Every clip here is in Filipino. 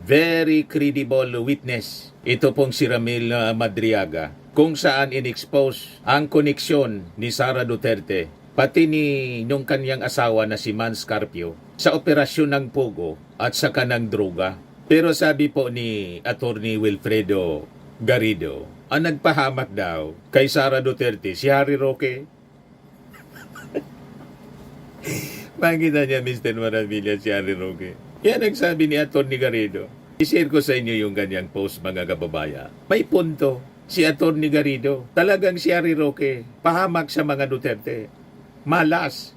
very credible witness. Ito pong si Ramil Madriaga, kung saan in-expose ang koneksyon ni Sara Duterte pati ni nung kanyang asawa na si Mans Carpio sa operasyon ng Pogo at sa kanang droga. Pero sabi po ni Attorney Wilfredo Garrido, ang nagpahamak daw kay Sara Duterte si Harry Roque. Makita niya, Mr. Maravilla, si Harry Roque. Yan ang sabi ni Attorney Garrido. I-share ko sa inyo yung ganyang post, mga kababaya. May punto si Attorney Garrido. Talagang si Harry Roque, pahamak sa mga Duterte. Malas.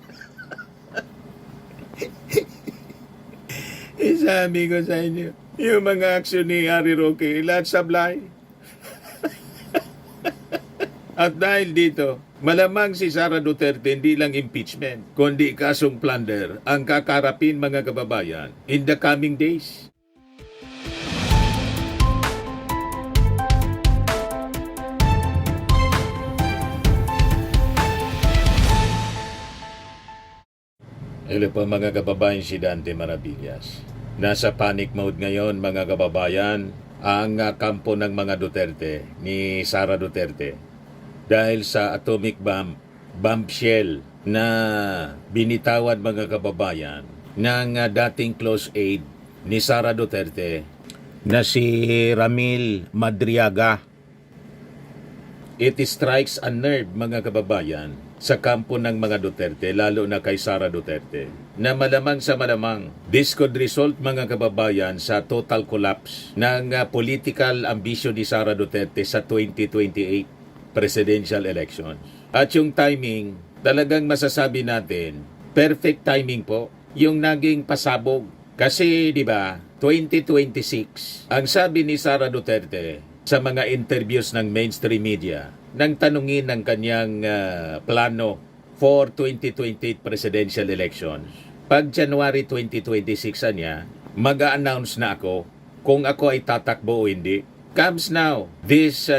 Isabi ko sa inyo, yung mga aksyon ni Harry Roque, lahat sablay. At dahil dito, malamang si Sara Duterte hindi lang impeachment, kundi kasong plunder ang kakarapin, mga kababayan, in the coming days. Hello po mga kababayan, si Dante Maravillas. Nasa panic mode ngayon, mga kababayan, ang kampo ng mga Duterte, ni Sara Duterte. Dahil sa atomic bombshell na binitawan, mga kababayan, ng dating close aide ni Sara Duterte na si Ramil Madriaga. It strikes a nerve, mga kababayan, sa kampo ng mga Duterte, lalo na kay Sara Duterte, na malamang sa malamang, this could result, mga kababayan, sa total collapse ng political ambition ni Sara Duterte sa 2028 presidential elections. At yung timing, talagang masasabi natin, perfect timing po, yung naging pasabog. Kasi, di ba, 2026, ang sabi ni Sara Duterte sa mga interviews ng mainstream media, nang tanungin ng kanyang plano for 2028 presidential elections. Pag January 2026 niya, mag-a-announce na ako kung ako ay tatakbo o hindi. Comes now, this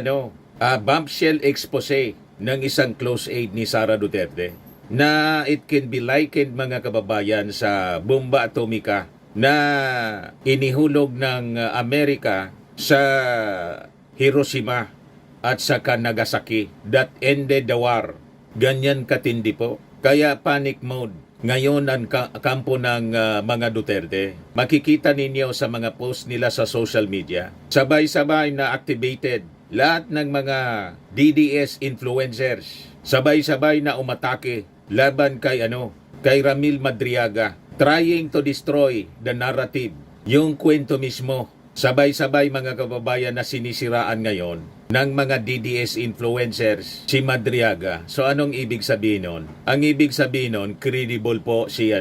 bombshell expose ng isang close aide ni Sara Duterte na it can be likened, mga kababayan, sa bomba atomika na inihulog ng Amerika sa Hiroshima at saka Nagasaki that ended the war. Ganyan katindi po. Kaya panic mode ngayon ang kampo ng mga Duterte. Makikita ninyo sa mga post nila sa social media. Sabay-sabay na activated lahat ng mga DDS influencers. Sabay-sabay na umatake laban kay Ramil Madriaga, trying to destroy the narrative. Yung kwento mismo, sabay-sabay, mga kababayan, na sinisiraan ngayon ng mga DDS influencers si Madriaga. So anong ibig sabihin nun? Ang ibig sabihin nun, credible po si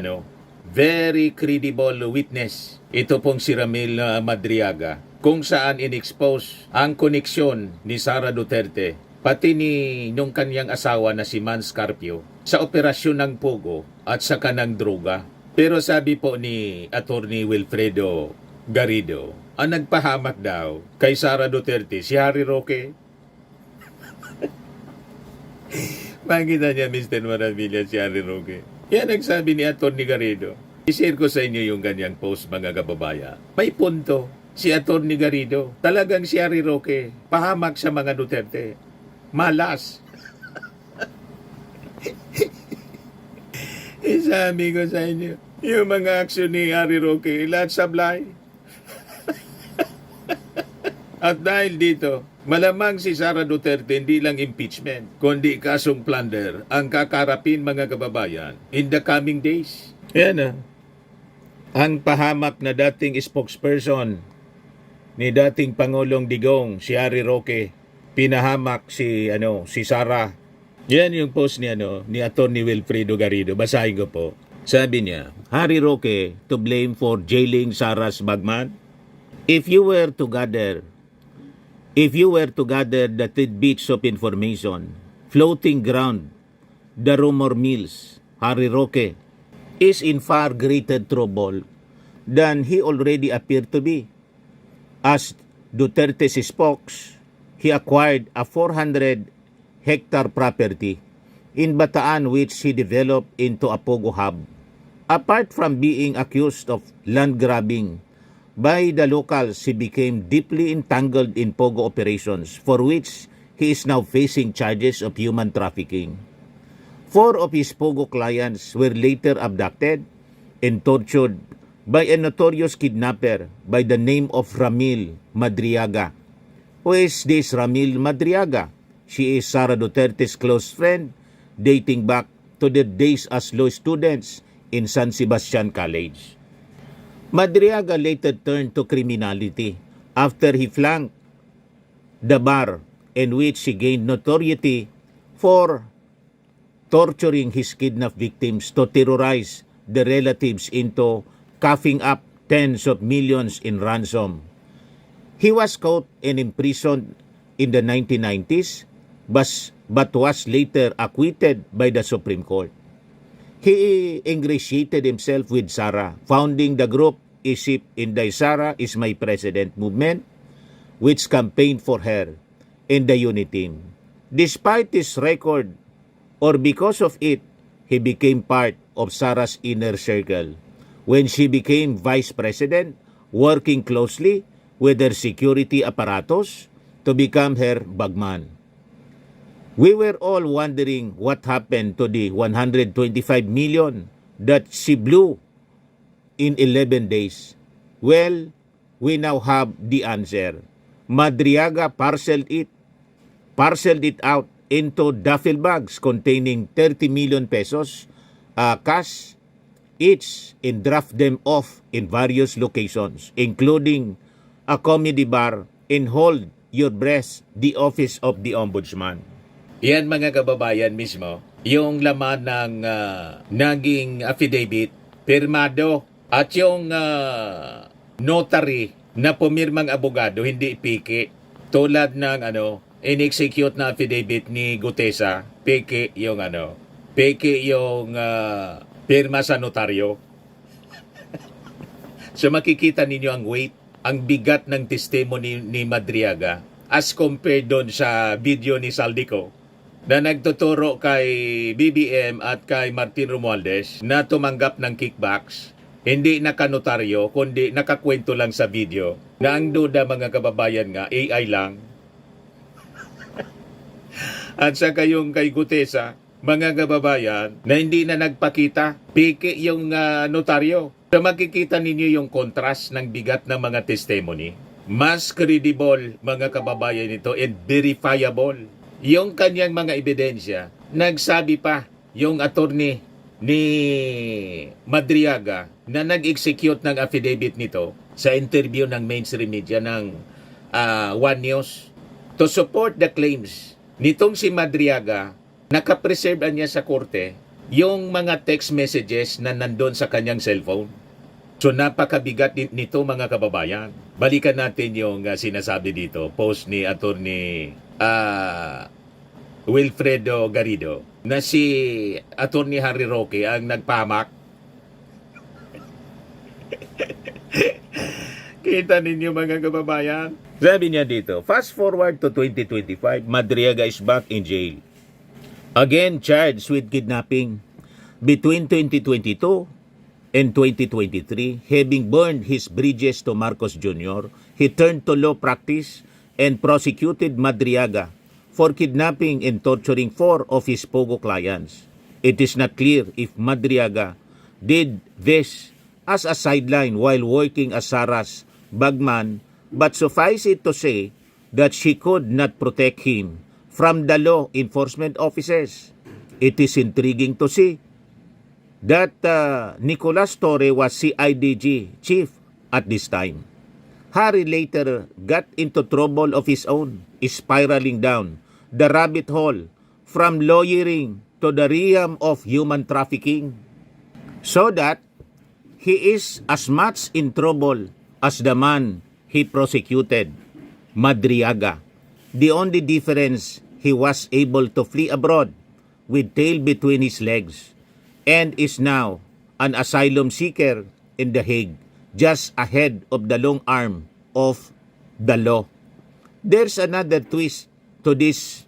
very credible witness. Ito pong si Ramil Madriaga, kung saan in-expose ang koneksyon ni Sara Duterte pati ni nung kanyang asawa na si Mans Carpio sa operasyon ng Pogo at sa kanang droga. Pero sabi po ni Attorney Wilfredo Garrido, ang nagpahamak daw kay Sara Duterte si Harry Roque. Makita niya, Mr. Maravilla, si Harry Roque. Yan ang sabi ni Attorney Garrido. I-share ko sa inyo yung ganyang post, mga kababaya. May punto si Attorney Garrido. Talagang si Harry Roque, pahamak sa mga Duterte. Malas. Isabi ko sa inyo, yung mga aksyon ni Harry Roque, lahat sablay. At dahil dito, malamang si Sara Duterte hindi lang impeachment, kundi kasong plunder ang kakarapin, mga kababayan, in the coming days. Yan ang pahamak na dating spokesperson ni dating Pangulong Digong, si Harry Roque, pinahamak si Sara. Yan yung post ni Attorney Wilfredo Garrido. Basahin ko po. Sabi niya, Harry Roque to blame for jailing Sara's bagman? If you were to gather the tidbits of information floating ground the rumor mills, Harry Roque is in far greater trouble than he already appeared to be. As Duterte's spokes, he acquired a 400-hectare property in Bataan which he developed into a Pogo hub. Apart from being accused of land grabbing, By the locals, he became deeply entangled in pogo operations for which he is now facing charges of human trafficking. 4 of his pogo clients were later abducted and tortured by a notorious kidnapper by the name of Ramil Madriaga. Who is this Ramil Madriaga? She is Sara Duterte's close friend dating back to their days as law students in San Sebastian College. Madriaga later turned to criminality after he flanked the bar in which he gained notoriety for torturing his kidnapped victims to terrorize the relatives into coughing up tens of millions in ransom. He was caught and imprisoned in the 1990s but was later acquitted by the Supreme Court. He ingratiated himself with Sara, founding the group Isip Inday Sara is My President movement, which campaigned for her in the unit team. Despite this record, or because of it, he became part of Sara's inner circle when she became vice president, working closely with her security apparatus to become her bagman. We were all wondering what happened to the 125 million that she blew in 11 days. Well, we now have the answer. Madriaga parceled it out into duffel bags containing 30 million pesos cash each and draft them off in various locations, including a comedy bar and Hold Your Breath, the office of the Ombudsman. Yan mga kababayan mismo, yung laman ng naging affidavit, pirmado, at yung notary na pumirmang abogado, hindi ipiki. Tulad ng in-execute na affidavit ni Gutesa, piki yung pirma sa notaryo. So makikita ninyo ang weight, ang bigat ng testimony ni Madriaga as compared doon sa video ni Saldico na nagtuturo kay BBM at kay Martin Romualdez na tumanggap ng kickbacks, hindi nakanotaryo, kundi nakakwento lang sa video na ang duda mga kababayan nga, AI lang. At saka yung kay Gutesa, mga kababayan, na hindi na nagpakita, piki yung notaryo. So makikita ninyo yung contrast ng bigat ng mga testimony. Mas credible mga kababayan ito and verifiable. Yung kanyang mga ebidensya, nagsabi pa yung attorney ni Madriaga na nag-execute ng affidavit nito sa interview ng mainstream media ng One News to support the claims nitong si Madriaga. Nakapreserve niya sa korte yung mga text messages na nandun sa kanyang cellphone. So napakabigat nito mga kababayan. Balikan natin yung sinasabi dito, post ni attorney Wilfredo Garrido na si attorney Harry Roque ang nagpamak. Kita ninyo mga kababayan. Sabi niya dito, fast forward to 2025, Madriaga is back in jail. Again charged with kidnapping. Between 2022 and 2023, having burned his bridges to Marcos Jr., he turned to law practice and prosecuted Madriaga for kidnapping and torturing 4 of his pogo clients. It is not clear if Madriaga did this as a sideline while working as Sara's bagman, but suffice it to say that she could not protect him from the law enforcement officers. It is intriguing to see that Nicolas Torre was CIDG chief at this time. Harry later got into trouble of his own, spiraling down the rabbit hole from lawyering to the realm of human trafficking, so that he is as much in trouble as the man he prosecuted, Madriaga. The only difference, he was able to flee abroad with tail between his legs and is now an asylum seeker in The Hague, just ahead of the long arm of the law. There's another twist to this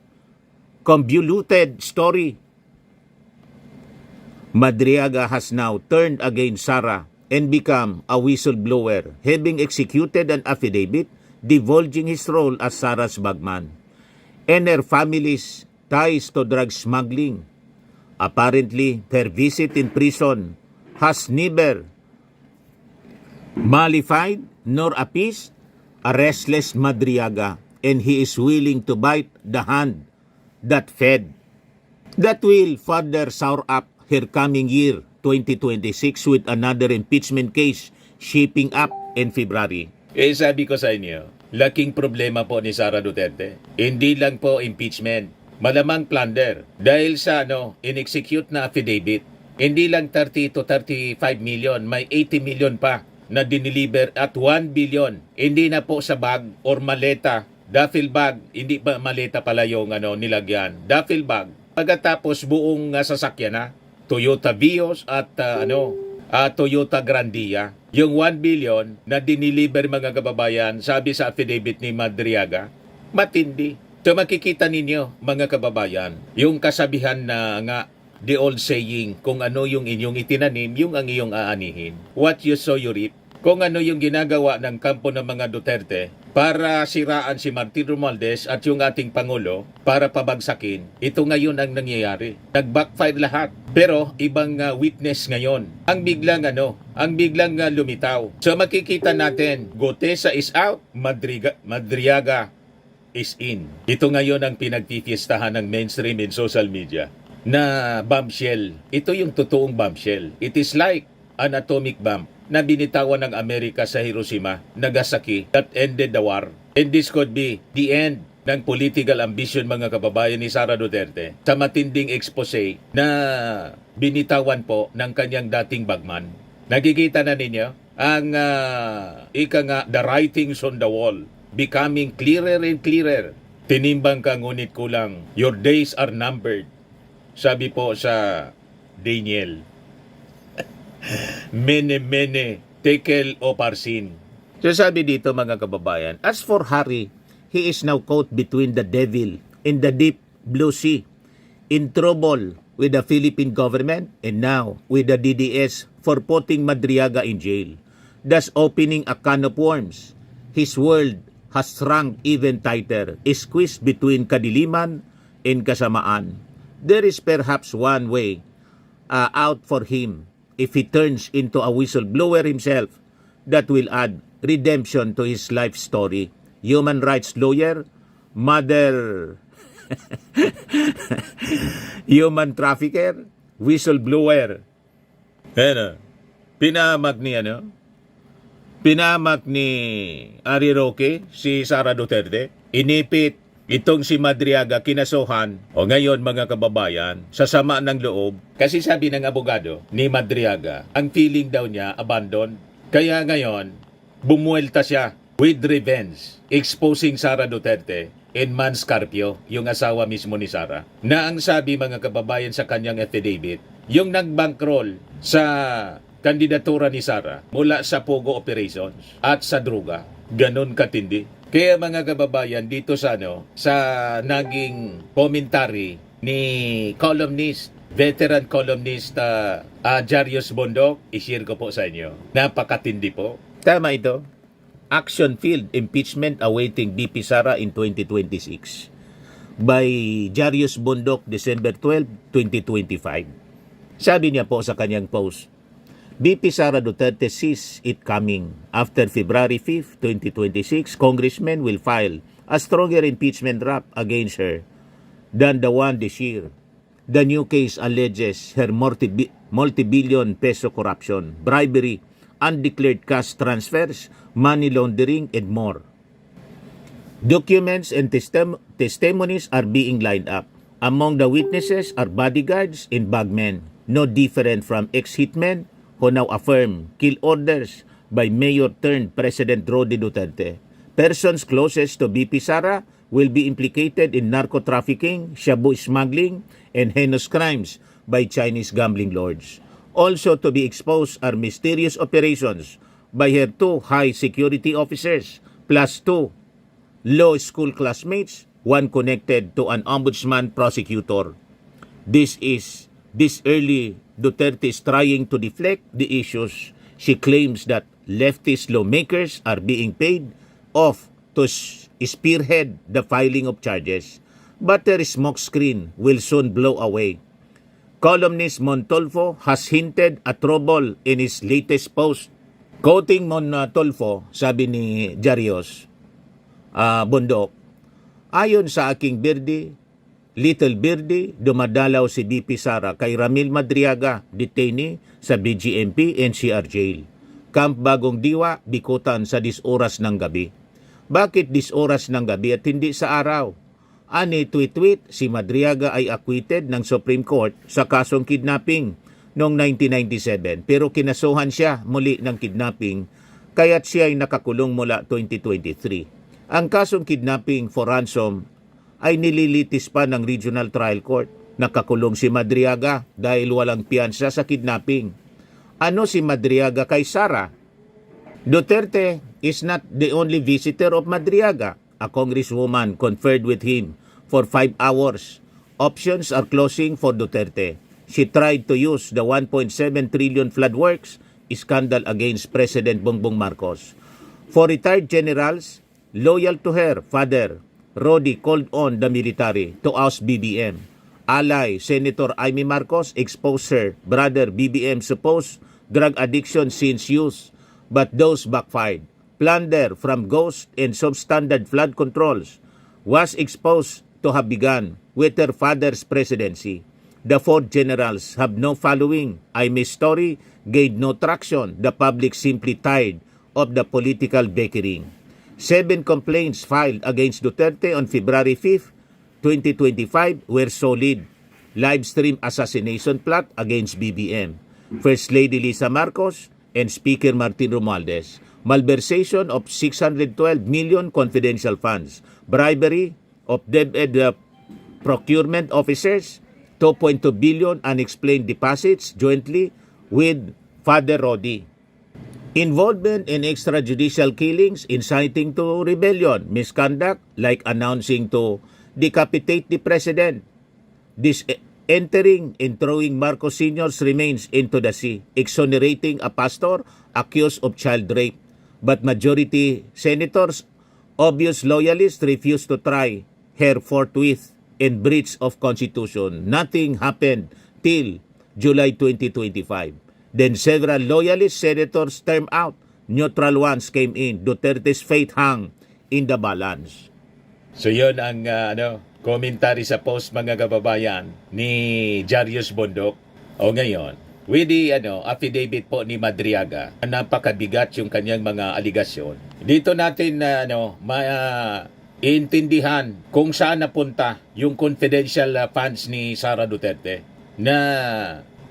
convoluted story. Madriaga has now turned against Sara and become a whistleblower, having executed an affidavit divulging his role as Sarah's bagman and her family's ties to drug smuggling. Apparently, her visit in prison has neither mollified nor appeased a restless Madriaga, and he is willing to bite the hand that fed. That will further sour up her coming year, 2026, with another impeachment case shaping up in February. Sabi ko sa inyo, laking problema po ni Sara Duterte. Hindi lang po impeachment, malamang plunder. Dahil sa in-execute na affidavit, hindi lang 30 to 35 million, may 80 million pa na dineliver at 1 billion. Hindi na po sa bag or maleta, duffel bag, hindi pa maleta pala yung nilagyan. Duffel bag. Pagkatapos buong sasakyan na, Toyota Vios at Toyota Grandia. Yung 1 billion na dineliver mga kababayan, sabi sa affidavit ni Madriaga, matindi. So makikita ninyo mga kababayan, yung kasabihan na nga, the old saying, kung ano yung inyong itinanim, yung ang iyong aanihin. What you sow, you reap. Kung ano yung ginagawa ng kampo ng mga Duterte para siraan si Martin Romualdez at yung ating Pangulo para pabagsakin, ito ngayon ang nangyayari. Nag-backfire lahat. Pero ibang witness ngayon. Ang biglang lumitaw. So makikita natin, Gotesa is out, Madriaga is in. Ito ngayon ang pinagtifiestahan ng mainstream in social media na bombshell. Ito yung totoong bombshell. It is like an atomic bomb na binitawan ng Amerika sa Hiroshima, Nagasaki, that ended the war. And this could be the end ng political ambition mga kababayan ni Sara Duterte sa matinding expose na binitawan po ng kanyang dating bagman. Nakikita na ninyo ang the writings on the wall becoming clearer and clearer. Tinimbang ka ngunit kulang. Your days are numbered. Sabi po sa Daniel. Mene, tekel o parsin. So sabi dito mga kababayan, as for Harry, he is now caught between the devil and the deep blue sea, in trouble with the Philippine government and now with the DDS for putting Madriaga in jail, thus opening a can of worms. His world has shrunk even tighter, squeezed between kadiliman and kasamaan. There is perhaps one way out for him if he turns into a whistleblower himself that will add redemption to his life story. Human rights lawyer, mother, human trafficker, whistleblower. Pinamak ni Ari Roque si Sara Duterte. Inipit itong si Madriaga kinasuhan. O ngayon mga kababayan, sa sama ng loob, kasi sabi ng abogado ni Madriaga, ang feeling daw niya abandon. Kaya ngayon, bumuelta siya with revenge, exposing Sara Duterte and Mans Carpio, yung asawa mismo ni Sara, na ang sabi mga kababayan sa kanyang affidavit, yung nagbankroll sa kandidatura ni Sara mula sa Pogo operations at sa droga. Ganon katindi. Kaya mga kababayan, dito sa naging commentary ni columnist, veteran columnist Jarius Bondok, i-share ko po sa inyo. Napakatindi po. Tama ito. Action-filled impeachment awaiting BP Sara in 2026 by Jarius Bondok, December 12, 2025. Sabi niya po sa kanyang post, BP Sara Duterte sees it coming. After February 5, 2026, congressmen will file a stronger impeachment rap against her than the one this year. The new case alleges her multi-billion peso corruption, bribery, undeclared cash transfers, money laundering, and more. Documents and testimonies are being lined up. Among the witnesses are bodyguards and bagmen, no different from ex-hitmen who now affirm kill orders by Mayor-turned-President Rody Duterte. Persons closest to BP Sara will be implicated in narco-trafficking, shabu smuggling, and heinous crimes by Chinese gambling lords. Also to be exposed are mysterious operations by her two high-security officers, plus two law school classmates, one connected to an ombudsman prosecutor. This early Duterte is trying to deflect the issues She claims that leftist lawmakers are being paid off to spearhead the filing of charges, but their smokescreen will soon blow away. Columnist Montolfo has hinted at trouble in his latest post. Quoting Montolfo, sabi ni Jarios Bundok, ayon sa aking birdi, Little Birdie, dumadalaw si BP Sara kay Ramil Madriaga, detainee sa BGMP NCR Jail. Camp Bagong Diwa, Bikutan sa 10 oras ng gabi. Bakit 10 oras ng gabi at hindi sa araw? Ani tweet-tweet, si Madriaga ay acquitted ng Supreme Court sa kasong kidnapping noong 1997 pero kinasuhan siya muli ng kidnapping kaya't siya ay nakakulong mula 2023. Ang kasong kidnapping for ransom ay nililitis pa ng Regional Trial Court. Nakakulong si Madriaga dahil walang piyansa sa kidnapping. Ano si Madriaga kay Sara? Duterte is not the only visitor of Madriaga. A congresswoman conferred with him for 5 hours. Options are closing for Duterte. She tried to use the 1.7 trillion flood works scandal against President Bongbong Marcos. For retired generals loyal to her father, Rodi called on the military to oust BBM. Ally Senator Amy Marcos exposed her brother BBM's supposed drug addiction since youth, but those backfired. Plunder from ghost and substandard flood controls was exposed to have begun with her father's presidency. The 4 generals have no following. Aime's story gained no traction. The public simply tired of the political bickering. 7 complaints filed against Duterte on February 5, 2025 were solid. Live stream assassination plot against BBM, First Lady Lisa Marcos, and Speaker Martin Romualdez. Malversation of 612 million confidential funds. Bribery of DepEd procurement officers. 2.2 billion unexplained deposits jointly with Father Rodi. Involvement in extrajudicial killings inciting to rebellion, misconduct like announcing to decapitate the president, entering and throwing Marcos Sr.'s remains into the sea, exonerating a pastor accused of child rape. But majority senators, obvious loyalists, refused to try her forthwith in breach of constitution. Nothing happened till July 2025. Then several loyalist senators termed out. Neutral ones came in. Duterte's fate hung in the balance. So yun ang commentary sa post mga kababayan ni Jarios Bundok. O ngayon, with the affidavit po ni Madriaga, napakabigat yung kanyang mga aligasyon. Dito natin intindihan kung saan napunta yung confidential funds ni Sara Duterte na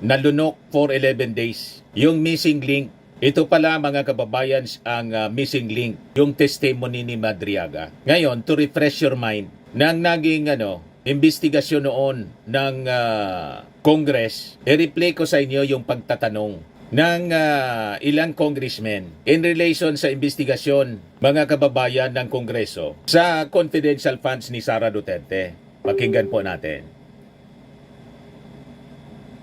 nalunok for 11 days. Yung missing link, ito pala mga kababayan ang missing link, yung testimony ni Madriaga. Ngayon, to refresh your mind, nang naging investigasyon noon ng Congress, i-replay ko sa inyo yung pagtatanong ng ilang congressmen in relation sa investigasyon mga kababayan ng Kongreso sa confidential funds ni Sara Duterte. Pakinggan po natin.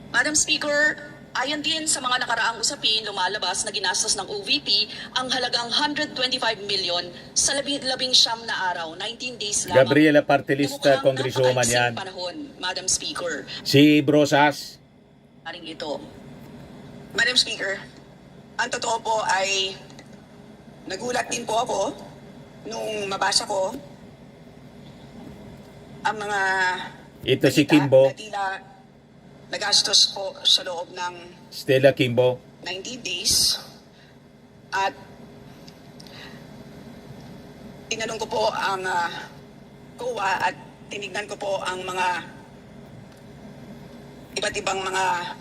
Madam Speaker, ayon din sa mga nakaraang usapin, lumalabas na ginastos ng OVP ang halagang 125 million sa 19 na araw, 19 days lamang. Gabriela Partelista, Congresswoman yan. Panahon, Madam Speaker. Si Brosas. Aring ito. Madam Speaker, ang totoo po ay nagulat din po ako nung mabasa ko ang mga Ito si balita Kimbo. na tila nagastos po sa loob ng Stella Kimbo. 90 days. At tinanong ko po ang COA at tinignan ko po ang mga iba't ibang mga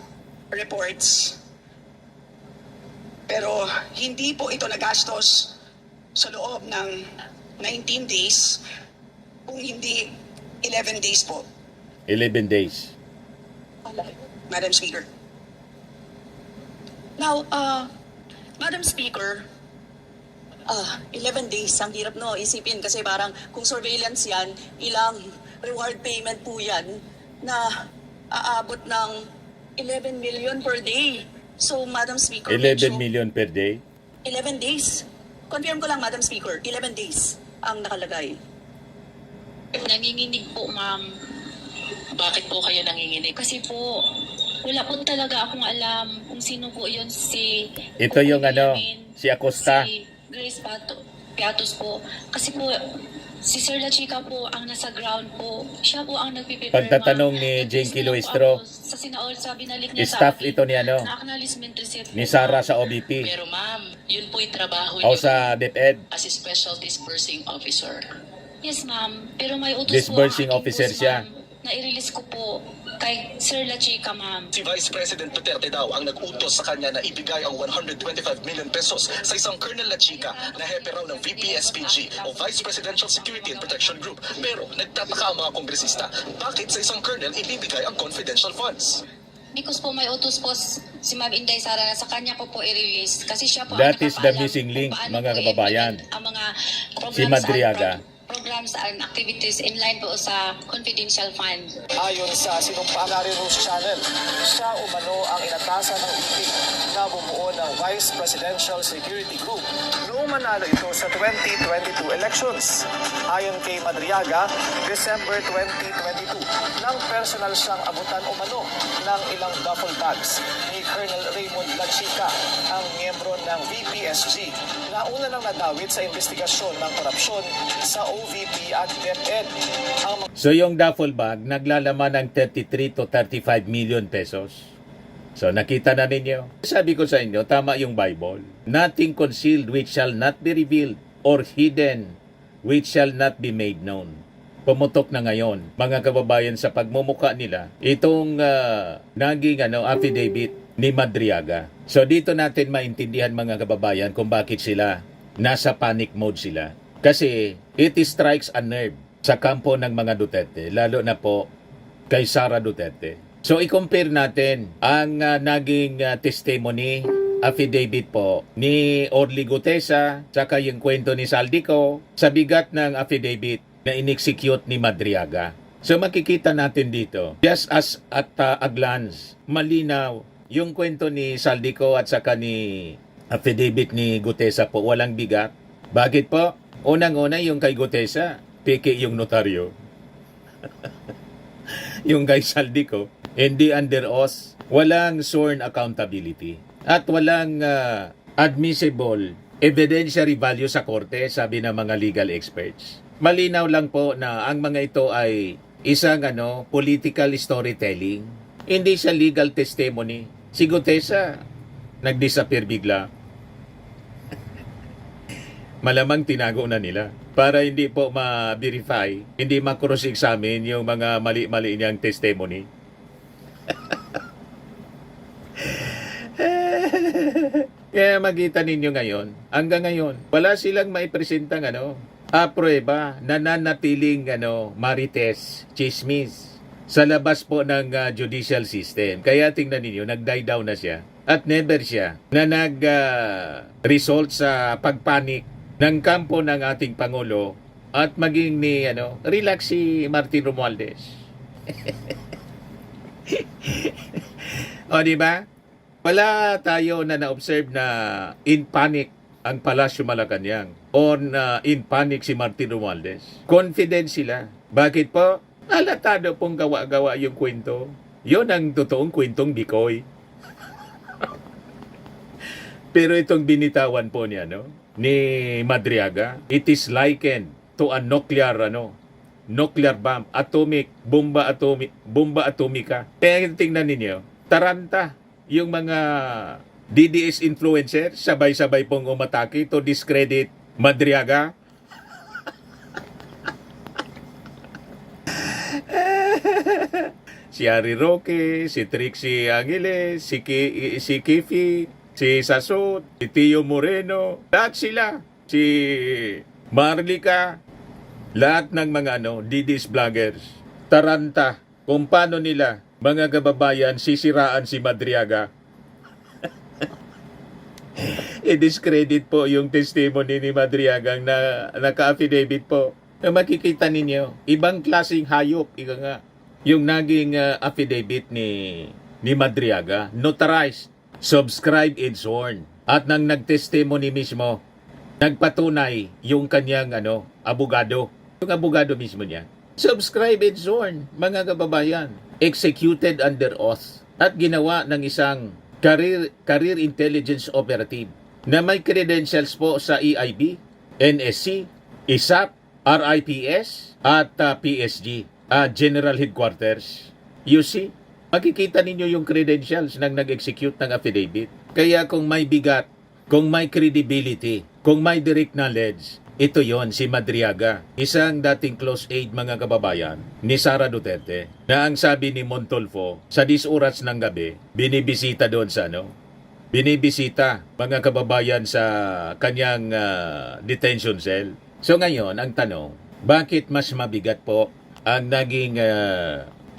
reports. Pero hindi po ito nagastos sa loob ng 19 days kung hindi 11 days po. 11 days. Madam Speaker. Now, Madam Speaker, 11 days, ang hirap isipin kasi parang kung surveillance yan, ilang reward payment po yan na aabot ng 11 million per day. So, Madam Speaker, 11 medyo- million per day? 11 days. Confirm ko lang, Madam Speaker, 11 days ang nakalagay. Nanginginig po, ma'am. Bakit po kayo nanginginig? Kasi po, wala po talaga akong alam kung sino po yun si... Ito yung ano, namin, si Acosta. Si Grace Piatos po. Kasi po, si Sir La Chica po ang nasa ground po. Siya po ang nagpipirma. Pagtatanong ni Jinky Luistro, Sa Sinaol, sabi nalik niya staff sa akin ito ni ano, na acknowledgement receipt ni po, Sara ma'am. sa OBP Pero ma'am, yun po'y trabaho o niyo sa DepEd. as a special dispersing officer. Yes, ma'am. Pero may utos Disbursing po ang aking officer boss, siya. ma'am, na i-release ko po kay Sir La Chica, ma'am. Si Vice President Duterte daw ang nag-utos sa kanya na ibigay ang 125 million pesos sa isang Colonel La Chica na hepe raw ng VP-SPG o Vice Presidential Security and Protection Group. Pero nagtataka ang mga kongresista, bakit sa isang Colonel ibibigay ang confidential funds? Because po may utos po si Ma'am Inday Sara na sa kanya ko po i-release kasi siya po That ang is the nakakaalam missing kung link, paano mga po kababayan. i-implement ang mga Si Madriaga. programs and activities in line po sa confidential fund. Ayon sa sinumpaan na News Channel, siya umano ang inatasan ng VP na bumuo ng Vice Presidential Security Group noong manalo ito sa 2022 elections. Ayon kay Madriaga, December 2022, nang personal siyang abutan umano ng ilang duffel bags ni Colonel Raymond La Chica, ang miyembro ng VPSG, na una nang nadawit sa investigasyon ng korupsyon sa OVP at DepEd. Ang So yung duffel bag naglalaman ng 33 to 35 million pesos. So nakita na ninyo. Sabi ko sa inyo, tama yung Bible. Nothing concealed which shall not be revealed or hidden which shall not be made known. Pumutok na ngayon, mga kababayan, sa pagmumuka nila, itong naging affidavit ni Madriaga. So dito natin maintindihan, mga kababayan, kung bakit sila nasa panic mode sila. Kasi it strikes a nerve sa kampo ng mga Duterte, lalo na po kay Sara Duterte. So i-compare natin ang naging testimony, affidavit po ni Orly Gutesa, saka yung kwento ni Saldico sa bigat ng affidavit na in-execute ni Madriaga. So makikita natin dito, just as at a glance, malinaw yung kwento ni Saldico at saka ni affidavit ni Gutesa po, walang bigat. Bakit po? Unang-una yung kay Gutesa, peke yung notaryo. Yung kay Saldico, hindi under oath, walang sworn accountability, at walang admissible evidentiary value sa korte, sabi ng mga legal experts. Malinaw lang po na ang mga ito ay isang political storytelling. Hindi siya legal testimony. Si Gutesa, nag-disappear bigla. Malamang tinago na nila para hindi po ma-verify, hindi ma-cross-examine yung mga mali-mali niyang testimony. Kaya makita ninyo ngayon, hanggang ngayon, wala silang maipresentang prueba na nanatiling marites, chismis sa labas po ng judicial system. Kaya tingnan ninyo, nag-die down na siya. At never siya na nag-result sa pagpanik ng kampo ng ating Pangulo at maging ni relax si Martin Romualdez. O di ba? Wala tayo na na-observe na in panic ang Palasyo Malacanang o na in panic si Martin Romualdez. Confident sila. Bakit po? Alatado pong gawa-gawa yung kwento. Yon ang totoong kwentong Bikoy. Pero itong binitawan po niya, ni Madriaga, it is likened to a nuclear bomb, bomba atomika. Kaya tingnan ninyo, taranta yung mga DDS influencer, sabay-sabay pong umatake to discredit Madriaga. Si Harry Roque, si Trixie Angeles, si Kifi, si Sasot, si Tio Moreno, lahat sila, si Marlica, lahat ng mga DDS vloggers, taranta kung paano nila, mga kababayan, sisiraan si Madriaga. I-discredit po yung testimony ni Madriaga na naka-affidavit po. Na makikita ninyo, ibang klaseng hayop, ika nga, yung naging affidavit ni Madriaga, notarized subscribe and sworn. At nang nagtestimony mismo, nagpatunay yung kanyang abogado. Yung abogado mismo niya. Subscribe and sworn, mga kababayan. Executed under oath at ginawa ng isang career intelligence operative na may credentials po sa EIB, NSC, ISAP, RIPS at PSG, General Headquarters. You see, makikita ninyo yung credentials ng nag-execute ng affidavit. Kaya kung may bigat, kung may credibility, kung may direct knowledge, ito yon si Madriaga, isang dating close aide mga kababayan ni Sara Duterte, na ang sabi ni Montolfo, sa 10 oras ng gabi, binibisita doon sa binibisita mga kababayan sa kanyang detention cell. So ngayon, ang tanong, bakit mas mabigat po ang naging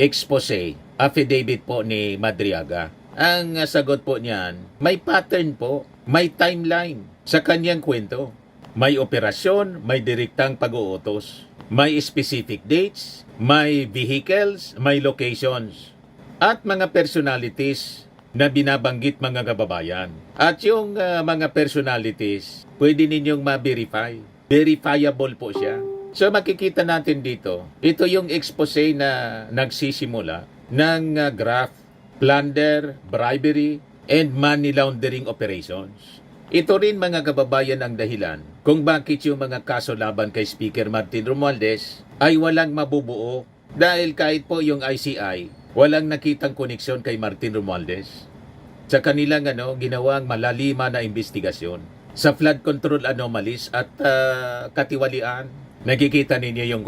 expose, affidavit po ni Madriaga? Ang sagot po niyan, may pattern po, may timeline sa kanyang kwento. May operasyon, may direktang pag-uutos, may specific dates, may vehicles, may locations, at mga personalities na binabanggit mga kababayan. At yung mga personalities, pwede ninyong ma-verify. Verifiable po siya. So makikita natin dito, ito yung expose na nagsisimula ng graft, plunder, bribery, and money laundering operations. Ito rin mga kababayan ang dahilan kung bakit yung mga kaso laban kay Speaker Martin Romualdez ay walang mabubuo dahil kahit po yung ICI walang nakitang koneksyon kay Martin Romualdez sa kanilang ginawang malalima na investigasyon sa flood control anomalies at katiwalian. Nakikita ninyo yung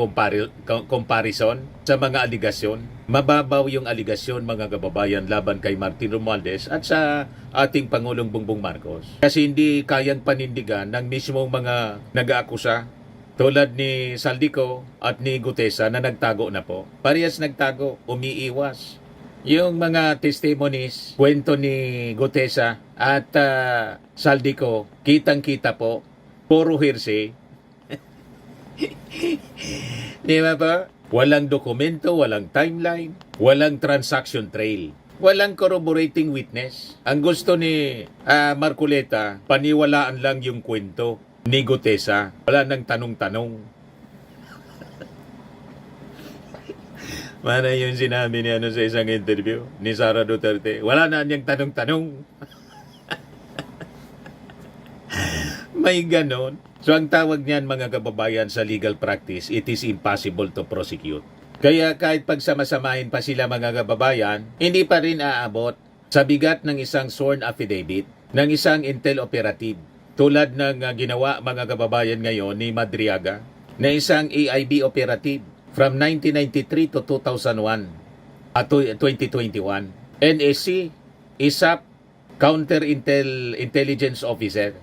comparison sa mga aligasyon. Mababaw yung aligasyon mga kababayan laban kay Martin Romualdez at sa ating Pangulong Bongbong Marcos. Kasi hindi kayang panindigan ng mismong mga nag-aakusa tulad ni Saldico at ni Gutesa na nagtago na po. Parehas nagtago, umiiwas. Yung mga testimonies, kwento ni Gutesa at Saldico, kitang-kita po, puro hearsay. Di ba pa? Walang dokumento, walang timeline, walang transaction trail, walang corroborating witness. Ang gusto ni Marcoleta, paniwalaan lang yung kwento ni Gutesa. Wala nang tanong-tanong. Mana yung sinabi ni sa isang interview ni Sara Duterte. Wala na niyang tanong-tanong. May ganon. So ang tawag niyan mga kababayan sa legal practice, it is impossible to prosecute. Kaya kahit pagsamasamahin pa sila mga kababayan, hindi pa rin aabot sa bigat ng isang sworn affidavit ng isang intel operative tulad ng ginawa mga kababayan ngayon ni Madriaga na isang AIB operative from 1993 to 2001 at 2021. NSC, ISAP, Counter Intelligence Officer.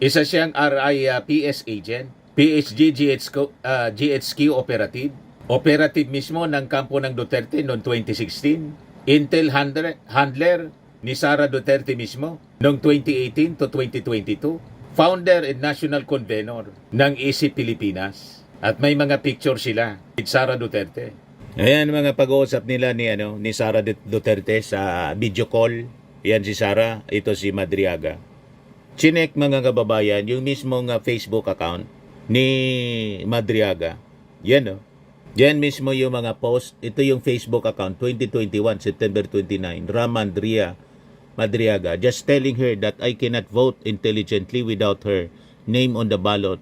Isa siyang RIPS agent, PSG GHQ operative, operative mismo ng kampo ng Duterte noong 2016, intel handler ni Sara Duterte mismo noong 2018 to 2022, founder and national convener ng EC Pilipinas. At may mga picture sila with Sara Duterte. Ayan mga pag-uusap nila ni Sara Duterte sa video call. Yan si Sara, ito si Madriaga. Chinek mga kababayan yung mismong Facebook account ni Madriaga. Yan Yan mismo yung mga post. Ito yung Facebook account 2021 September 29. Ramandria Madriaga just telling her that I cannot vote intelligently without her name on the ballot.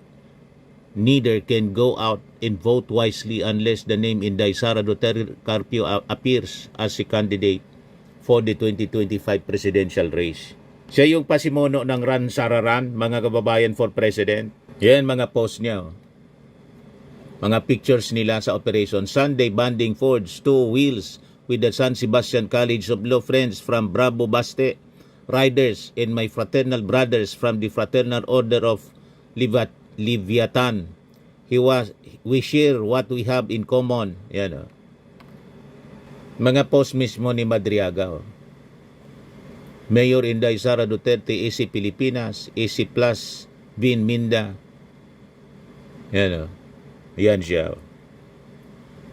Neither can go out and vote wisely unless the name Inday Sara Duterte Carpio appears as a candidate for the 2025 presidential race. Siya yung pasimono ng Run Sara Run, mga kababayan for president. Yan mga post niya. Mga pictures nila sa operation. Sunday banding Fords 2 wheels with the San Sebastian College of Law friends from Bravo Baste Riders and my fraternal brothers from the Fraternal Order of Leviathan. We share what we have in common. Yan Mga post mismo ni Madriaga. Mayor Inday Sara Duterte, AC Pilipinas, AC Plus, Bin Minda. Yan siya.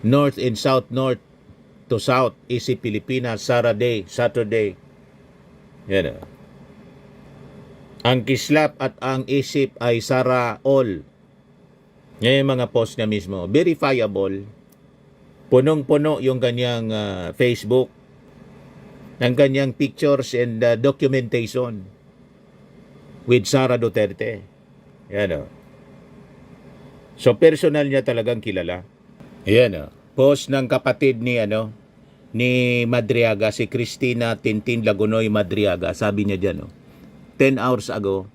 North and South, North to South, AC Pilipinas, Sara Day, Saturday. Yan o. Ang kislap at ang isip ay Sara All. Yan yung mga post niya mismo. Verifiable. Punong-puno yung kanyang Facebook. Ang kanyang pictures and documentation with Sara Duterte. Yan o. So personal niya talagang kilala. Yan o. Post ng kapatid ni ni Madriaga, si Cristina Tintin Lagunoy Madriaga. Sabi niya diyan 10 hours ago,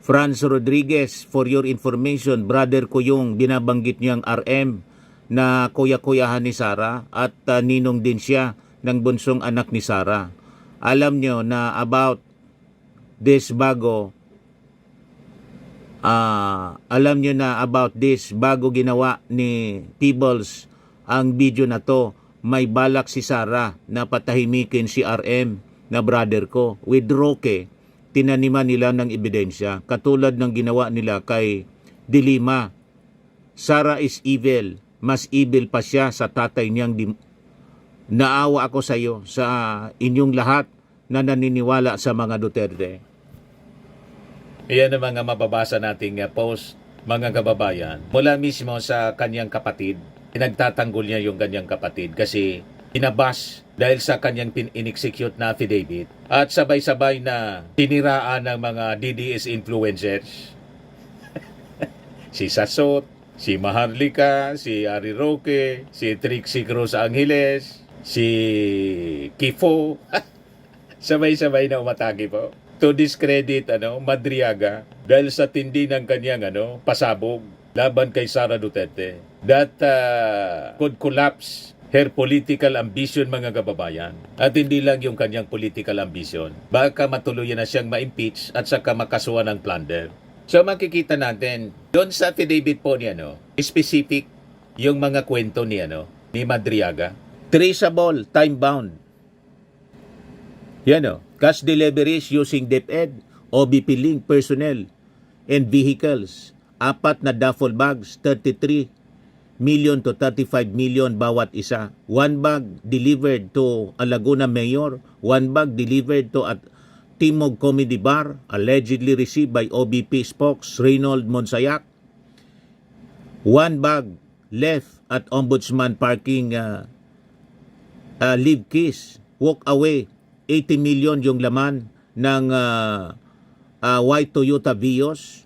Franz Rodriguez, for your information, brother ko yung binabanggit niyang RM na kuya-kuyahan ni Sara at ninong din siya ng bunsong anak ni Sara. Alam niyo na about this bago ginawa ni Peebles ang video na to, may balak si Sara na patahimikin si RM na brother ko. With Roque, tinaniman nila ng ebidensya katulad ng ginawa nila kay Dilima. Sara is evil. Mas evil pa siya sa tatay niyang naawa ako sa iyo, sa inyong lahat na naniniwala sa mga Duterte. Iyan ang mga mababasa nating post, mga kababayan. Mula mismo sa kanyang kapatid, pinagtatanggol niya yung kanyang kapatid kasi inabas dahil sa kanyang in-execute na affidavit at sabay-sabay na tiniraan ng mga DDS influencers. Si Sasot, si Maharlika, si Ari Roque, si Trixie Cruz Angeles, si Kifo. Sabay-sabay na umatake po to discredit Madriaga dahil sa tindi ng kanyang pasabog laban kay Sara Duterte. That could collapse her political ambition, mga kababayan. At hindi lang yung kanyang political ambition. Baka matuluyan na siyang ma-impeach at saka makasuhan ng plunder. So makikita natin, doon sa affidavit po ni specific yung mga kwento ni Madriaga. Traceable, time-bound. Yan cash deliveries using DepEd, OBP link personnel and vehicles. 4 na duffel bags, 33 million to 35 million bawat isa. 1 bag delivered to a Laguna mayor, 1 bag delivered to at Timog Comedy Bar, allegedly received by OBP spokes Reynold Monsayak. 1 bag left at Ombudsman parking leave keys. Walk away, 80 million yung laman ng white Toyota Vios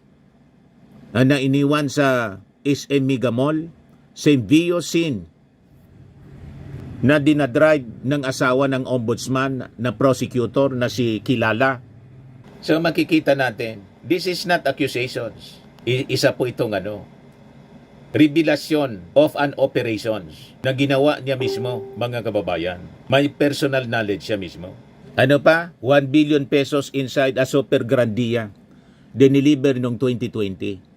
na iniwan sa SM Mega Mall. Same Vios scene na dinadrive ng asawa ng ombudsman na prosecutor na si Kilala. So makikita natin, this is not accusations. Isa po itong revelasyon of an operations na ginawa niya mismo, mga kababayan. May personal knowledge siya mismo. Ano pa? 1 billion pesos inside a super grandia dineliver noong 2020.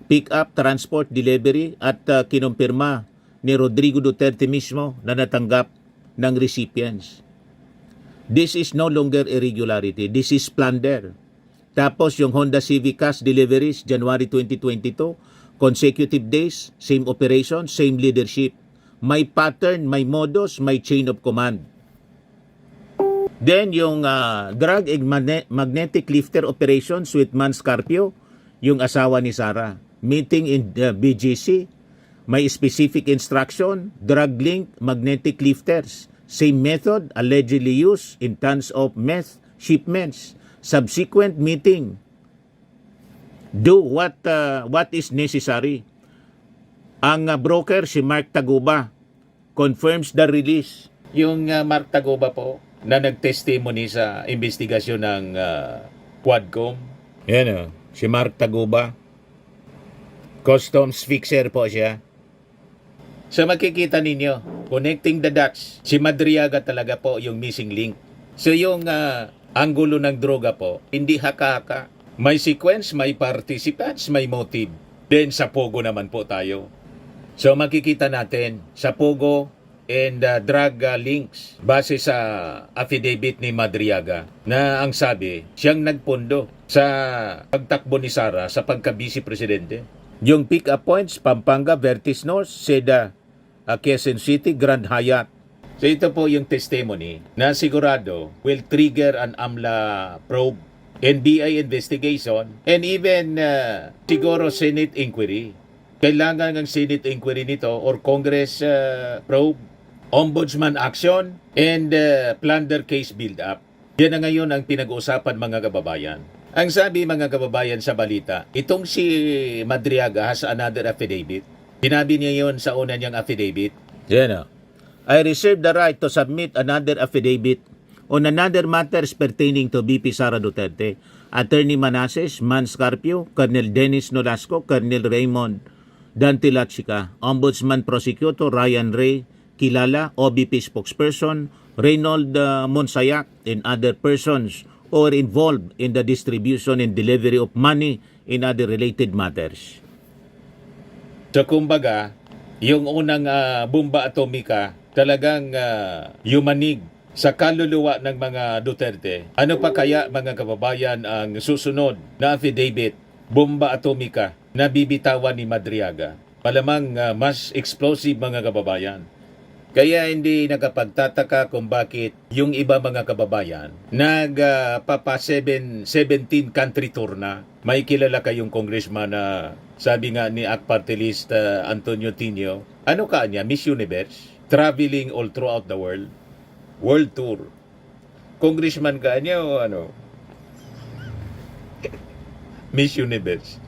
Pick-up, transport, delivery at kinumpirma ni Rodrigo Duterte mismo na natanggap ng recipients. This is no longer irregularity. This is plunder. Tapos yung Honda Civic cash deliveries, January 2022, consecutive days, same operation, same leadership. May pattern, may modus, may chain of command. Then yung drug and magnetic lifter operations with Man Scarpio, yung asawa ni Sara. Meeting in BGC, may specific instruction, drug link, magnetic lifters. Same method allegedly used in tons of meth shipments. Subsequent meeting, do what is necessary. Ang broker, si Mark Taguba, confirms the release. Yung Mark Taguba po, na nag-testimony sa investigasyon ng Quadcom. Yan si Mark Taguba. Customs fixer po siya. So makikita ninyo, connecting the dots, si Madriaga talaga po yung missing link. So yung anggulo ng droga po, hindi haka-haka. May sequence, may participants, may motive. Then sa Pogo naman po tayo. So makikita natin sa Pogo and drug links base sa affidavit ni Madriaga na ang sabi, siyang nagpondo sa pagtakbo ni Sara sa pagka-vice presidente. Yung pick-up points, Pampanga, Vertis North, Seda, Quezon City, Grand Hyatt. So ito po yung testimony na sigurado will trigger an AMLA probe, NBI investigation, and even siguro Senate inquiry. Kailangan ng Senate inquiry nito or Congress probe, Ombudsman action, and plunder case build-up. Yan na ngayon ang pinag-uusapan mga kababayan. Ang sabi mga kababayan sa balita, itong si Madriaga has another affidavit. Sinabi niya yon sa una niyang affidavit. Yan o. I reserve the right to submit another affidavit on another matters pertaining to VP Sara Duterte, Attorney Manases, Mans Carpio, Colonel Dennis Nolasco, Colonel Raymond Dante Lachica, Ombudsman Prosecutor Ryan Ray Kilala, OBP spokesperson Reynold Monsayak, and other persons who are involved in the distribution and delivery of money in other related matters. So kumbaga, yung unang bomba atomika talagang yumanig sa kaluluwa ng mga Duterte. Ano pa kaya mga kababayan ang susunod na affidavit, bomba atomika na bibitawan ni Madriaga? Malamang mas explosive mga kababayan. Kaya hindi nakapagtataka kung bakit yung iba mga kababayan nagpapa 17 country tour na. May kilala kayong congressman na sabi nga ni AK Party List Antonio Tino, ano ka niya, Miss Universe? Traveling all throughout the world. World tour. Congressman ka niya o ano? Miss Universe.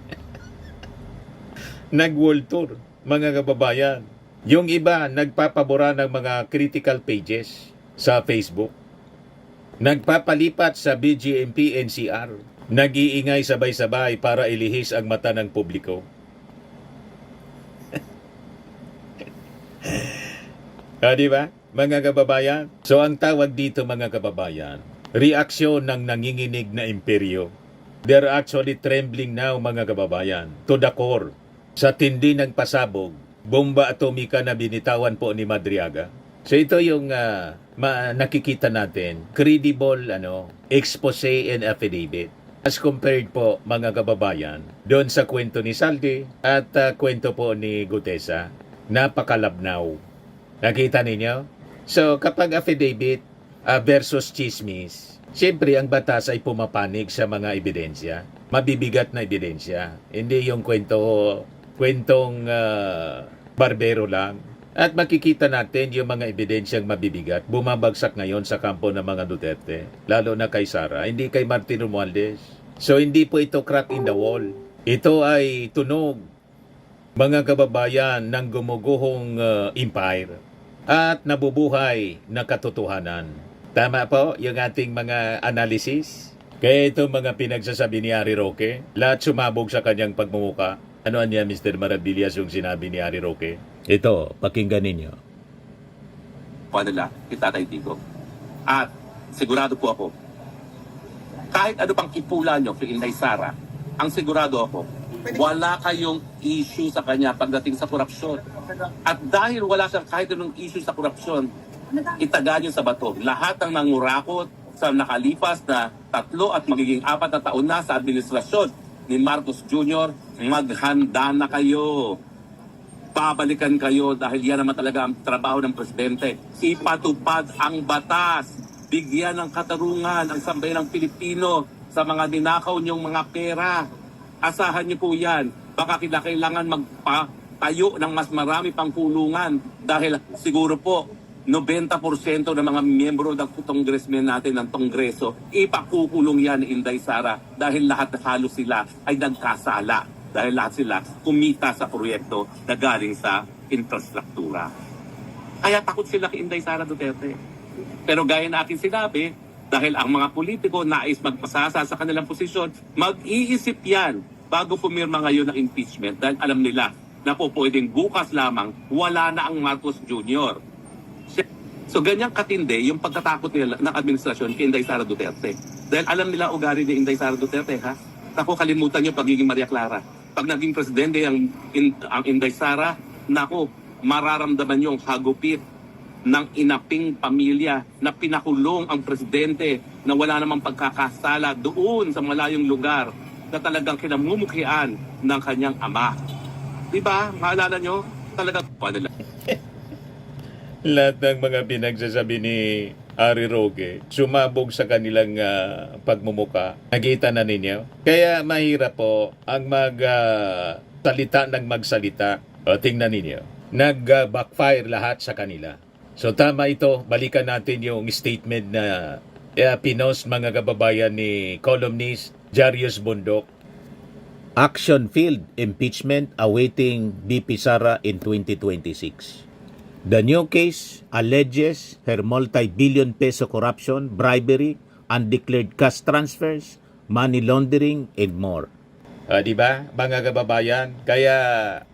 Nag-world tour, mga kababayan. Yung iba, nagpapabura ng mga critical pages sa Facebook. Nagpapalipat sa BGMP NCR. Nag-iingay sabay-sabay para ilihis ang mata ng publiko. Di ba, mga kababayan? So ang tawag dito mga kababayan, reaksyon ng nanginginig na imperyo. They're actually trembling now mga kababayan, to the core. Sa tindi ng pasabog, bomba atomika na binitawan po ni Madriaga. So ito yung nakikita natin, credible expose and affidavit. As compared po mga kababayan, doon sa kwento ni Saldi at kwento po ni Gutesa, napakalabnaw. Nakita ninyo? So kapag affidavit versus chismis, siyempre ang batas ay pumapanig sa mga ebidensya. Mabibigat na ebidensya. Hindi yung kwentong barbero lang. At makikita natin yung mga ebidensyang mabibigat bumabagsak ngayon sa kampo ng mga Duterte. Lalo na kay Sara, hindi kay Martin Romualdez. So hindi po ito crack in the wall. Ito ay tunog, mga kababayan, ng gumuguhong empire at nabubuhay na katotohanan. Tama po yung ating mga analysis? Kaya ito mga pinagsasabi ni Harry Roque, lahat sumabog sa kanyang pagmumuka. Ano niya, Mr. Maravillas, yung sinabi ni Harry Roque? Ito, pakinggan ninyo. Padala, kita Tatay Tigo. At sigurado po ako, kahit ano pang ipula nyo kay Inday Sara, ang sigurado ako, wala kayong issue sa kanya pagdating sa korupsyon. At dahil wala siyang kahit anong issue sa korupsyon, itaga nyo sa bato. Lahat ng nangurakot sa nakalipas na 3 at magiging 4 na taon na sa administrasyon ni Marcos Jr., maghanda na kayo. Babalikan kayo dahil yan naman talaga ang trabaho ng presidente. Ipatupad ang batas. Bigyan ng katarungan ang sambayan ng Pilipino sa mga ninakaw niyong mga pera. Asahan niyo po yan. Baka kailangan magpatayo ng mas marami pang kulungan dahil siguro po 90% ng mga miyembro ng congressmen natin ng Kongreso, ipakukulong yan ni Inday Sara dahil lahat halos sila ay nagkasala. Dahil lahat sila kumita sa proyekto na galing sa infrastruktura. Kaya takot sila kay Inday Sara Duterte. Pero gaya na aking sinabi, dahil ang mga politiko nais magpasasa sa kanilang posisyon, mag-iisip yan bago pumirma ngayon ng impeachment dahil alam nila na po pwedeng bukas lamang wala na ang Marcos Jr. So ganyang katindi yung pagkatakot nila ng administrasyon kay Inday Sara Duterte. Dahil alam nila ugali ni Inday Sara Duterte, ha? Naku, kalimutan niyo pagiging Maria Clara. Pag naging presidente ang Inday Sara, naku, mararamdaman niyo ang hagupit ng inaping pamilya na pinakulong ang presidente na wala namang pagkakasala doon sa malayong lugar na talagang kinamumukhian ng kanyang ama. Diba? Maalala nyo? Talagang padala. Lahat ng mga pinagsasabi ni Ari Roque, sumabog sa kanilang pagmumuka. Nakita na ninyo? Kaya mahirap po ang salita ng magsalita. O, tingnan ninyo. Nag-backfire lahat sa kanila. So tama ito, balikan natin yung statement na pinost mga kababayan ni columnist Jarius Bundok. Action field impeachment awaiting BP Sara in 2026. The new case alleges her multi-billion peso corruption, bribery, undeclared cash transfers, money laundering, and more. Di ba, mga kababayan? Kaya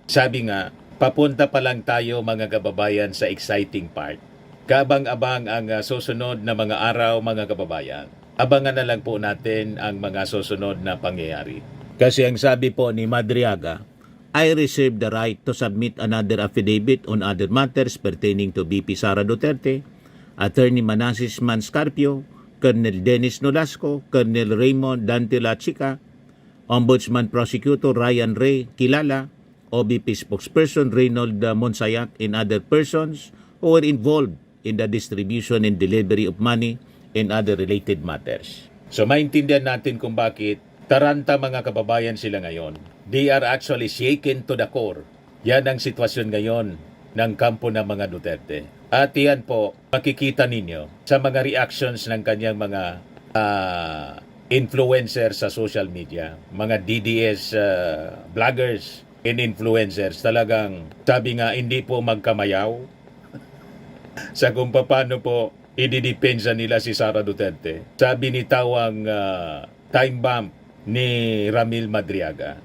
sabi nga, papunta pa lang tayo mga kababayan sa exciting part. Kabang-abang ang susunod na mga araw mga kababayan. Abangan na lang po natin ang mga susunod na pangyayari. Kasi ang sabi po ni Madriaga, I reserve the right to submit another affidavit on other matters pertaining to BP Sara Duterte, Attorney Manasseh Manscarpio, Colonel Dennis Nolasco, Colonel Raymond Dante Lachica, Ombudsman Prosecutor Ryan Ray Kilala, OBP spokesperson Reynold Monsayak, and other persons who were involved in the distribution and delivery of money and other related matters. So maintindihan natin kung bakit taranta mga kababayan sila ngayon. They are actually shaken to the core. Yan ang sitwasyon ngayon ng kampo ng mga Duterte. At yan po, makikita ninyo sa mga reactions ng kanyang mga influencers sa social media, mga DDS vloggers and influencers. Talagang sabi nga hindi po magkamayaw sa kung paano po ididepensa nila si Sara Duterte. Sabi ni tawang time bomb ni Ramil Madriaga.